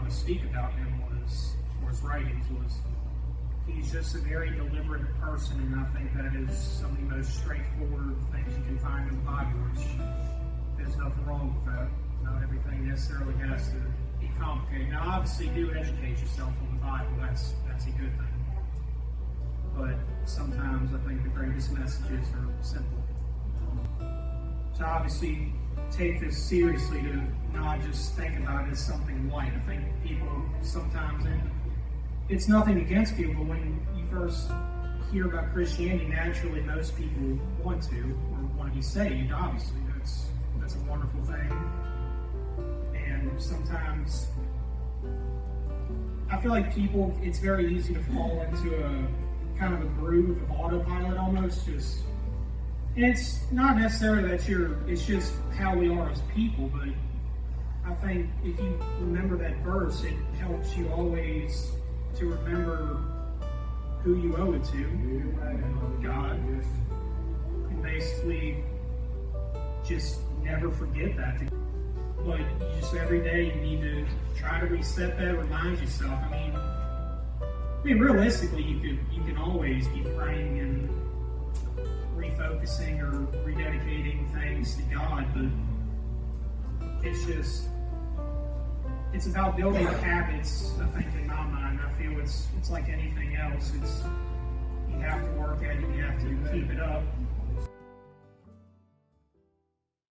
want to speak about him or his writings was he's just a very deliberate person, and I think that is some of the most straightforward things you can find in the Bible, which there's nothing wrong with that. Not everything necessarily has to be complicated. Now, obviously, do educate yourself on the Bible. That's a good thing. But sometimes I think the greatest messages are simple. So obviously, take this seriously to not just think about it as something light. I think people sometimes, and it's nothing against people, but when you first hear about Christianity, naturally most people want to be saved. Obviously, that's a wonderful thing. And sometimes I feel like people, it's very easy to fall into a kind of a groove of autopilot almost. Just, and it's not necessarily that it's just how we are as people, but I think if you remember that verse, it helps you always to remember who you owe it to, God, and basically just never forget that. But just every day you need to try to reset that, remind yourself. I mean, realistically, you can always be praying and refocusing or rededicating things to God, but it's about building habits. I think in my mind, I feel it's like anything else. You have to work at it, you have to keep it up.